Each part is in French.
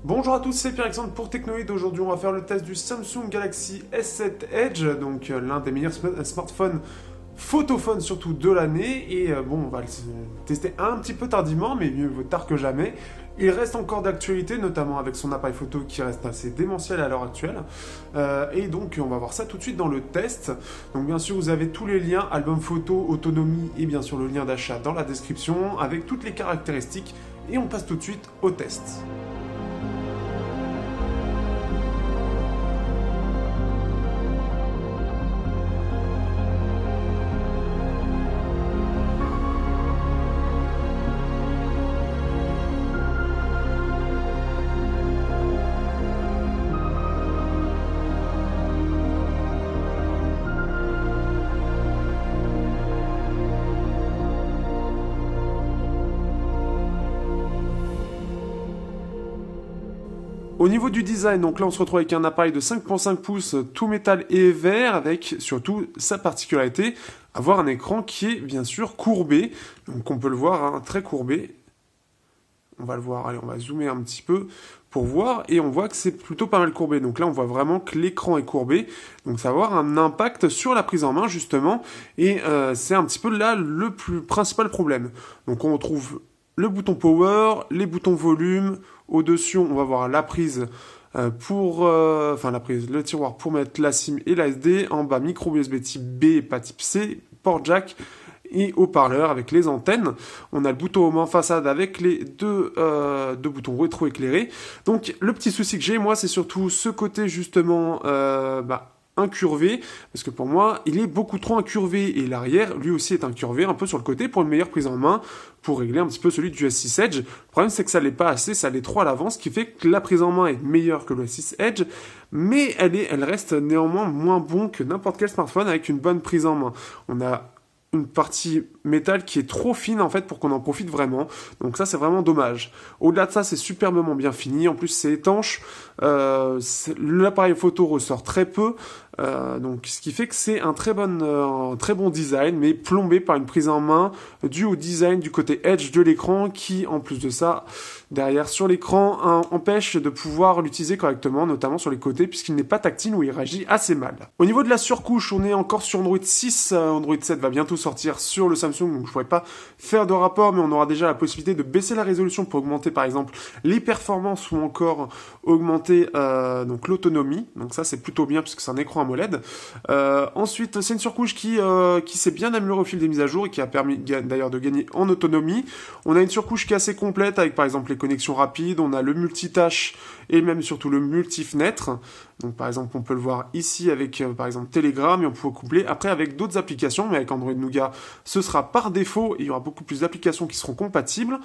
Bonjour à tous, c'est Pierre-Alexandre pour Technoïd. Aujourd'hui, on va faire le test du Samsung Galaxy S7 Edge, donc l'un des meilleurs smartphones photophones surtout de l'année. Et bon, on va le tester un petit peu tardivement, mais mieux vaut tard que jamais. Il reste encore d'actualité, notamment avec son appareil photo qui reste assez démentiel à l'heure actuelle. Et donc, on va voir ça tout de suite dans le test. Donc, bien sûr, vous avez tous les liens, album photo, autonomie et bien sûr le lien d'achat dans la description avec toutes les caractéristiques. Et on passe tout de suite au test. Au niveau du design, donc là on se retrouve avec un appareil de 5.5 pouces tout métal et vert avec surtout sa particularité, avoir un écran qui est bien sûr courbé. Donc on peut le voir, hein, très courbé. On va le voir, allez on va zoomer un petit peu pour voir et on voit que c'est plutôt pas mal courbé. Donc là on voit vraiment que l'écran est courbé. Donc ça va avoir un impact sur la prise en main justement et c'est un petit peu là le plus principal problème. Donc on retrouve le bouton power, les boutons volume. Au-dessus, on va voir la prise le tiroir pour mettre la SIM et la SD. En bas, micro USB type B, pas type C, port jack et haut-parleur avec les antennes. On a le bouton home en façade avec les deux boutons rétro-éclairés. Donc, le petit souci que j'ai, moi, c'est surtout ce côté, justement, incurvé, parce que pour moi, il est beaucoup trop incurvé, et l'arrière, lui aussi, est incurvé un peu sur le côté pour une meilleure prise en main, pour régler un petit peu celui du S6 Edge. Le problème, c'est que ça l'est pas assez, ça l'est trop à l'avance, ce qui fait que la prise en main est meilleure que le S6 Edge, mais elle reste néanmoins moins bon que n'importe quel smartphone avec une bonne prise en main. On a une partie métal qui est trop fine en fait pour qu'on en profite vraiment. Donc ça c'est vraiment dommage. Au-delà de ça c'est superbement bien fini. En plus c'est étanche. L'appareil photo ressort très peu. Donc ce qui fait que c'est un très bon design mais plombé par une prise en main due au design du côté edge de l'écran qui en plus de ça derrière sur l'écran empêche de pouvoir l'utiliser correctement, notamment sur les côtés puisqu'il n'est pas tactile ou il réagit assez mal. Au niveau de la surcouche, on est encore sur Android 6, Android 7 va bientôt sortir sur le Samsung, donc je pourrais pas faire de rapport, mais on aura déjà la possibilité de baisser la résolution pour augmenter par exemple les performances ou encore augmenter donc l'autonomie, donc ça c'est plutôt bien puisque c'est un écran AMOLED. Ensuite, c'est une surcouche qui s'est bien améliorée au fil des mises à jour et qui a permis d'ailleurs de gagner en autonomie. On a une surcouche qui est assez complète avec par exemple les connexions rapides, on a le multitâche et même surtout le multifenêtre. Donc par exemple on peut le voir ici avec par exemple Telegram et on peut coupler après avec d'autres applications, mais avec Android Nougat ce sera par défaut et il y aura beaucoup plus d'applications qui seront compatibles.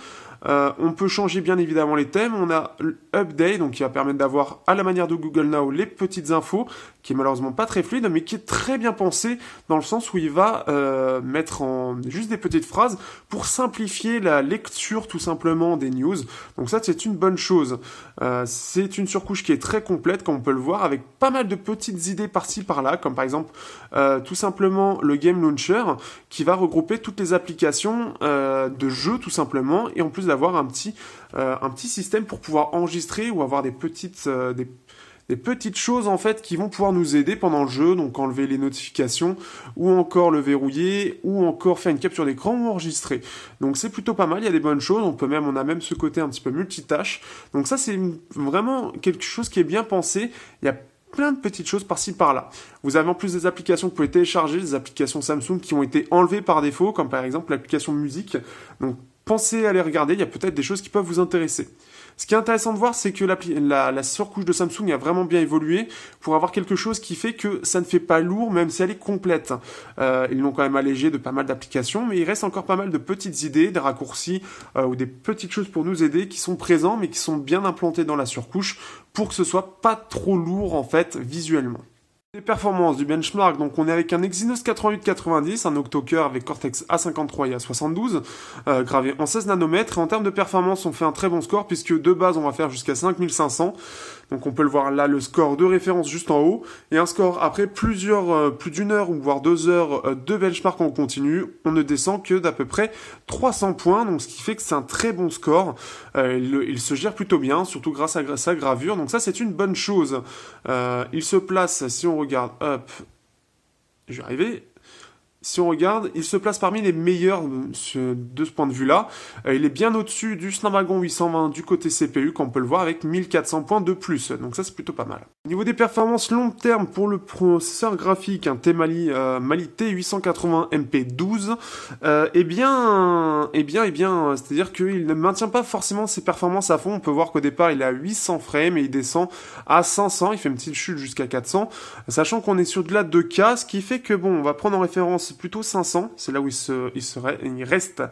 On peut changer bien évidemment les thèmes, on a Update donc qui va permettre d'avoir à la manière de Google Now les petites infos, qui est malheureusement pas très fluide mais qui est très bien pensé dans le sens où il va mettre en juste des petites phrases pour simplifier la lecture tout simplement des news. Donc ça c'est une bonne chose. C'est une surcouche qui est très complète comme on peut le voir avec pas mal de petites idées par-ci par-là, comme par exemple tout simplement le Game Launcher qui va regrouper toutes les applications de jeux tout simplement et en plus d'avoir un petit système pour pouvoir enregistrer ou avoir des petites choses en fait qui vont pouvoir nous aider pendant le jeu, donc enlever les notifications ou encore le verrouiller ou encore faire une capture d'écran ou enregistrer. Donc c'est plutôt pas mal, il y a des bonnes choses, on a même ce côté un petit peu multitâche. Donc ça c'est vraiment quelque chose qui est bien pensé. Il y a plein de petites choses par-ci par-là. Vous avez en plus des applications que vous pouvez télécharger, des applications Samsung qui ont été enlevées par défaut, comme par exemple l'application musique. Donc pensez à les regarder, il y a peut-être des choses qui peuvent vous intéresser. Ce qui est intéressant de voir, c'est que la surcouche de Samsung a vraiment bien évolué pour avoir quelque chose qui fait que ça ne fait pas lourd, même si elle est complète. Ils l'ont quand même allégé de pas mal d'applications, mais il reste encore pas mal de petites idées, des raccourcis ou des petites choses pour nous aider qui sont présents, mais qui sont bien implantés dans la surcouche pour que ce soit pas trop lourd en fait visuellement. Les performances du benchmark, donc on est avec un Exynos 8890, un octo-cœur avec Cortex A53 et A72, gravé en 16 nanomètres. Et en termes de performance, on fait un très bon score, puisque de base, on va faire jusqu'à 5500. Donc on peut le voir là, le score de référence juste en haut. Et un score après plus d'une heure ou voire 2 heures de benchmark en continu, on ne descend que d'à peu près 300 points. Donc ce qui fait que c'est un très bon score. Il se gère plutôt bien, surtout grâce à sa gravure. Donc ça, c'est une bonne chose. Il se place, si on regarde, hop, je vais arriver. Si on regarde, il se place parmi les meilleurs de ce point de vue-là. Il est bien au-dessus du Snapdragon 820 du côté CPU, comme on peut le voir, avec 1400 points de plus. Donc ça, c'est plutôt pas mal. Au niveau des performances long terme pour le processeur graphique, un Mali T880 MP12, c'est-à-dire qu'il ne maintient pas forcément ses performances à fond. On peut voir qu'au départ, il est à 800 frames et il descend à 500. Il fait une petite chute jusqu'à 400, sachant qu'on est sur de la 2K, ce qui fait que, bon, on va prendre en référence plutôt 500, c'est là où il reste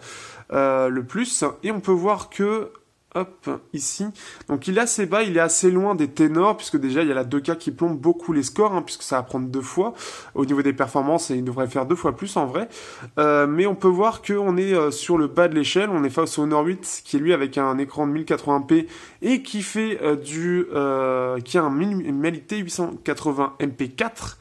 le plus, et on peut voir que, hop, ici, donc il est assez bas, il est assez loin des ténors, puisque déjà il y a la 2K qui plombe beaucoup les scores, puisque ça va prendre 2 fois, au niveau des performances, et il devrait faire 2 fois plus en vrai, mais on peut voir qu'on est sur le bas de l'échelle, on est face au Honor 8, qui est lui avec un écran de 1080p, et qui fait qui a un Mali 880 MP4,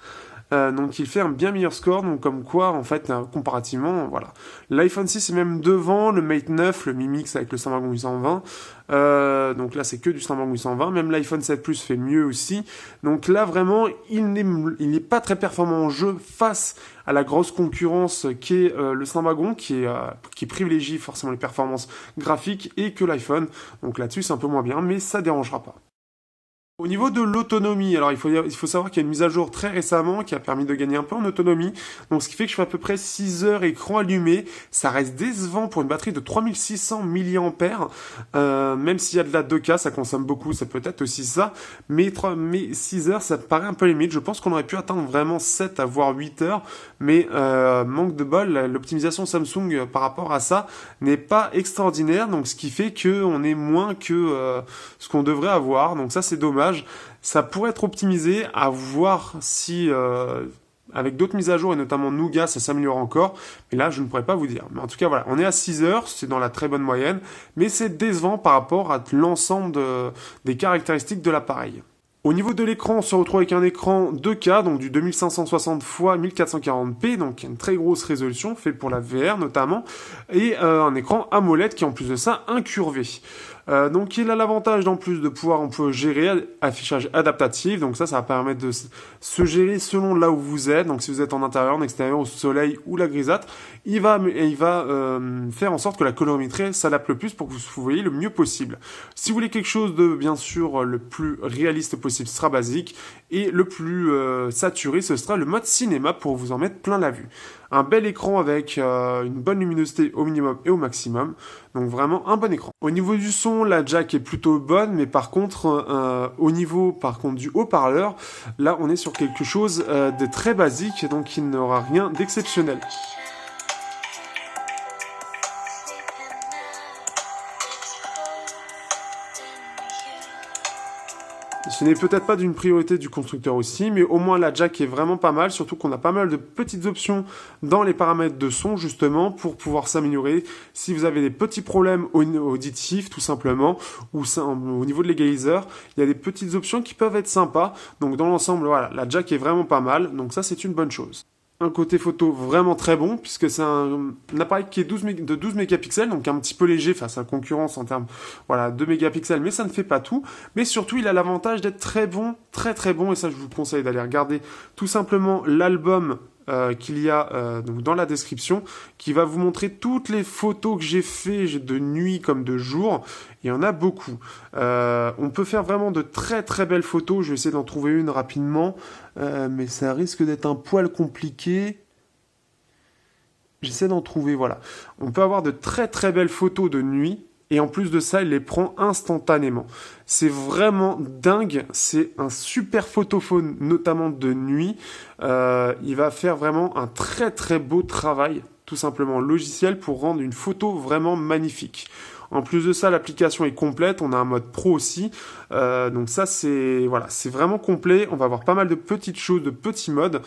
donc il fait un bien meilleur score, donc comme quoi, en fait, comparativement, voilà. L'iPhone 6 est même devant, le Mate 9, le Mi Mix avec le Snapdragon 820, donc là c'est que du Snapdragon 820, même l'iPhone 7 Plus fait mieux aussi, donc là vraiment, il n'est pas très performant en jeu face à la grosse concurrence qui est le Snapdragon, qui privilégie forcément les performances graphiques, et que l'iPhone, donc là-dessus c'est un peu moins bien, mais ça dérangera pas. Au niveau de l'autonomie, alors il faut savoir qu'il y a une mise à jour très récemment qui a permis de gagner un peu en autonomie, donc ce qui fait que je fais à peu près 6 heures écran allumé, ça reste décevant pour une batterie de 3600 mAh, même s'il y a de la 2K, ça consomme beaucoup, ça peut être aussi ça, mais 6 heures ça paraît un peu limite, je pense qu'on aurait pu atteindre vraiment 7 à voire 8 heures, mais manque de bol, l'optimisation Samsung par rapport à ça n'est pas extraordinaire, donc ce qui fait qu'on est moins que ce qu'on devrait avoir, donc ça c'est dommage. Ça pourrait être optimisé, à voir si avec d'autres mises à jour et notamment Nougat ça s'améliore encore, mais là je ne pourrais pas vous dire. Mais en tout cas voilà, on est à 6 heures, c'est dans la très bonne moyenne, mais c'est décevant par rapport à l'ensemble des caractéristiques de l'appareil. Au niveau de l'écran, on se retrouve avec un écran 2K, donc du 2560 x 1440p, donc une très grosse résolution, fait pour la VR notamment, et un écran AMOLED qui est en plus de ça incurvé. Donc il a l'avantage d'en plus de pouvoir, on peut gérer affichage adaptatif, donc ça va permettre de se gérer selon là où vous êtes, donc si vous êtes en intérieur, en extérieur, au soleil ou la grisâtre, il va faire en sorte que la colorimétrie s'adapte le plus pour que vous voyez le mieux possible. Si vous voulez quelque chose de bien sûr le plus réaliste possible, ce sera basique, et le plus saturé, ce sera le mode cinéma pour vous en mettre plein la vue. Un bel écran avec une bonne luminosité au minimum et au maximum, donc vraiment un bon écran. Au niveau du son, la jack est plutôt bonne, mais par contre, au niveau du haut-parleur, là on est sur quelque chose de très basique, donc il n'aura rien d'exceptionnel. Ce n'est peut-être pas d'une priorité du constructeur aussi, mais au moins la jack est vraiment pas mal, surtout qu'on a pas mal de petites options dans les paramètres de son, justement, pour pouvoir s'améliorer. Si vous avez des petits problèmes auditifs, tout simplement, ou au niveau de l'égaliseur, il y a des petites options qui peuvent être sympas. Donc dans l'ensemble, voilà, la jack est vraiment pas mal, donc ça c'est une bonne chose. Un côté photo vraiment très bon, puisque c'est un appareil qui est de 12 mégapixels, donc un petit peu léger face à la concurrence en termes, voilà, 2 mégapixels, mais ça ne fait pas tout. Mais surtout, il a l'avantage d'être très bon, très très bon, et ça je vous conseille d'aller regarder tout simplement l'album qu'il y a donc dans la description, qui va vous montrer toutes les photos que j'ai fait de nuit comme de jour. Il y en a beaucoup. On peut faire vraiment de très très belles photos. Je vais essayer d'en trouver une rapidement, mais ça risque d'être un poil compliqué. J'essaie d'en trouver, voilà. On peut avoir de très très belles photos de nuit. Et en plus de ça, il les prend instantanément. C'est vraiment dingue. C'est un super photophone, notamment de nuit. Il va faire vraiment un très très beau travail, tout simplement logiciel, pour rendre une photo vraiment magnifique. En plus de ça, l'application est complète, on a un mode pro aussi, donc ça c'est voilà, c'est vraiment complet, on va avoir pas mal de petites choses, de petits modes.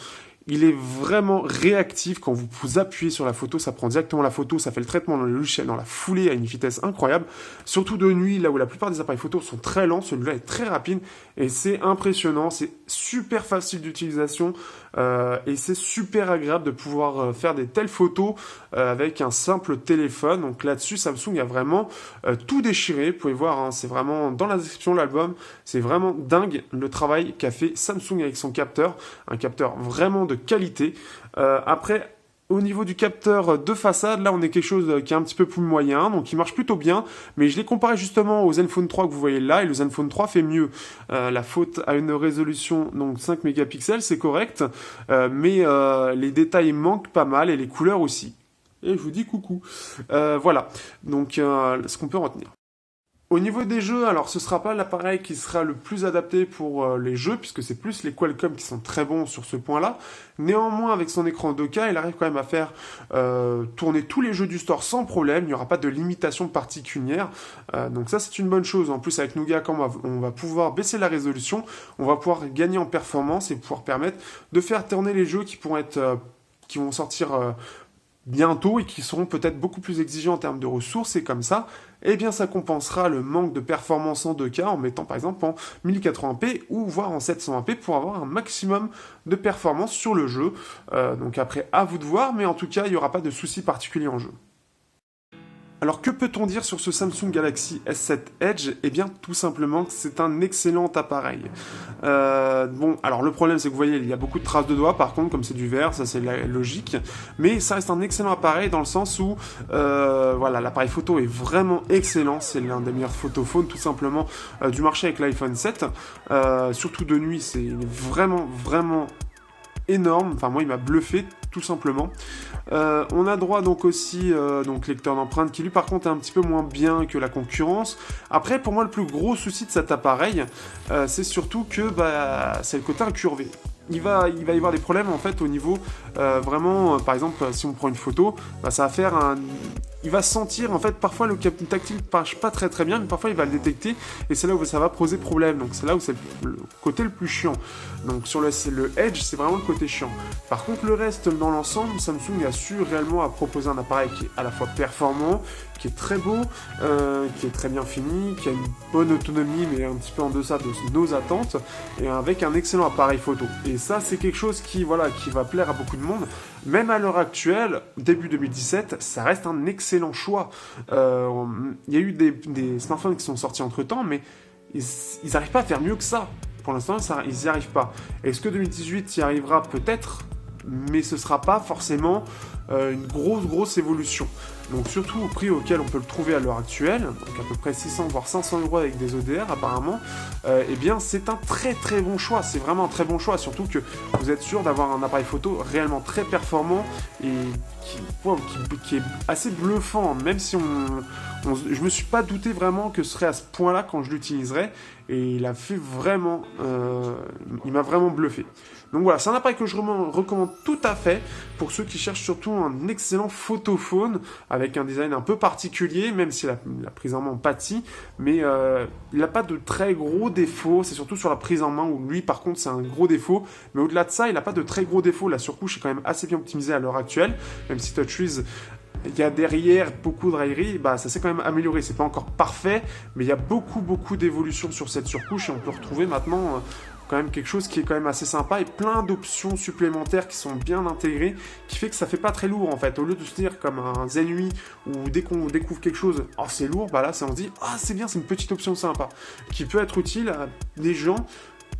Il est vraiment réactif quand vous appuyez sur la photo, ça prend directement la photo, ça fait le traitement dans le logiciel dans la foulée à une vitesse incroyable. Surtout de nuit, là où la plupart des appareils photo sont très lents, celui-là est très rapide et c'est impressionnant, c'est super facile d'utilisation et c'est super agréable de pouvoir faire des telles photos avec un simple téléphone. Donc là-dessus, Samsung a vraiment tout déchiré. Vous pouvez voir, hein, c'est vraiment dans la description de l'album, c'est vraiment dingue le travail qu'a fait Samsung avec son capteur, un capteur vraiment de qualité. Après, au niveau du capteur de façade, là on est quelque chose qui est un petit peu plus moyen, donc il marche plutôt bien, mais je l'ai comparé justement au Zenfone 3 que vous voyez là, et le Zenfone 3 fait mieux. La faute a une résolution, donc 5 mégapixels, c'est correct, mais les détails manquent pas mal, et les couleurs aussi. Et je vous dis coucou. Voilà, donc ce qu'on peut retenir. Au niveau des jeux, alors ce sera pas l'appareil qui sera le plus adapté pour les jeux, puisque c'est plus les Qualcomm qui sont très bons sur ce point-là. Néanmoins, avec son écran 2K, il arrive quand même à faire tourner tous les jeux du store sans problème. Il n'y aura pas de limitation particulière. Donc ça, c'est une bonne chose. En plus, avec Nougat, quand on va pouvoir baisser la résolution, on va pouvoir gagner en performance et pouvoir permettre de faire tourner les jeux qui pourront être, qui vont sortir bientôt et qui seront peut-être beaucoup plus exigeants en termes de ressources, et comme ça, eh bien ça compensera le manque de performance en 2K en mettant par exemple en 1080p ou voire en 720p pour avoir un maximum de performance sur le jeu. Donc après, à vous de voir, mais en tout cas, il n'y aura pas de soucis particuliers en jeu. Alors que peut-on dire sur ce Samsung Galaxy S7 Edge? Eh bien tout simplement que c'est un excellent appareil. Bon, alors le problème c'est que vous voyez, il y a beaucoup de traces de doigts par contre, comme c'est du verre, ça c'est logique, mais ça reste un excellent appareil dans le sens où voilà, l'appareil photo est vraiment excellent, c'est l'un des meilleurs photophones tout simplement du marché avec l'iPhone 7, surtout de nuit, c'est vraiment énorme, enfin moi il m'a bluffé tout simplement. On a droit donc aussi donc lecteur d'empreintes qui lui par contre est un petit peu moins bien que la concurrence. Après pour moi le plus gros souci de cet appareil c'est surtout que c'est le côté incurvé. Il va y avoir des problèmes en fait au niveau vraiment par exemple si on prend une photo, ça va faire il va sentir en fait parfois le tactile marche pas très bien, mais parfois il va le détecter et c'est là où ça va poser problème. Donc c'est là où c'est le côté le plus chiant. Donc sur le Edge c'est vraiment le côté chiant. Par contre le reste dans l'ensemble, Samsung a su réellement proposer un appareil qui est à la fois performant, qui est très beau, qui est très bien fini, qui a une bonne autonomie mais un petit peu en deçà de nos attentes et avec un excellent appareil photo. Et ça c'est quelque chose qui va plaire à beaucoup de monde. Même à l'heure actuelle, début 2017, ça reste un excellent choix. Il y a eu des smartphones qui sont sortis entre-temps, mais ils n'arrivent pas à faire mieux que ça. Pour l'instant, ils n'y arrivent pas. Est-ce que 2018 y arrivera? Peut-être, mais ce ne sera pas forcément une grosse évolution. Donc surtout au prix auquel on peut le trouver à l'heure actuelle, donc à peu près 600 voire 500 € avec des ODR apparemment, eh bien c'est un très bon choix, c'est vraiment un très bon choix, surtout que vous êtes sûr d'avoir un appareil photo réellement très performant et qui est assez bluffant, même si je me suis pas douté vraiment que ce serait à ce point-là quand je l'utiliserais, et il a fait vraiment, il m'a vraiment bluffé. Donc voilà, c'est un appareil que je recommande tout à fait pour ceux qui cherchent surtout un excellent photophone avec un design un peu particulier, même si la prise en main pâtit, mais il n'a pas de très gros défauts, c'est surtout sur la prise en main où lui par contre c'est un gros défaut, mais au-delà de ça il n'a pas de très gros défauts, la surcouche est quand même assez bien optimisée à l'heure actuelle, même si TouchWiz il y a derrière beaucoup de railleries, ça s'est quand même amélioré, c'est pas encore parfait, mais il y a beaucoup d'évolutions sur cette surcouche et on peut retrouver maintenant quand même quelque chose qui est quand même assez sympa et plein d'options supplémentaires qui sont bien intégrées, qui fait que ça fait pas très lourd en fait. Au lieu de se dire comme un Zen 8 où dès qu'on découvre quelque chose, oh c'est lourd, là on se dit ah c'est bien, c'est une petite option sympa qui peut être utile à des gens,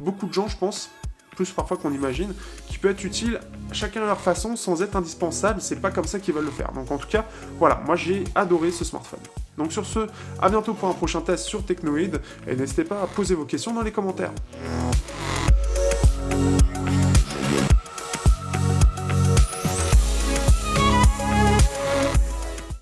beaucoup de gens je pense, plus parfois qu'on imagine, qui peut être utile chacun à leur façon sans être indispensable, c'est pas comme ça qu'ils veulent le faire. Donc en tout cas, voilà, moi j'ai adoré ce smartphone. Donc sur ce, à bientôt pour un prochain test sur Technoid, et n'hésitez pas à poser vos questions dans les commentaires.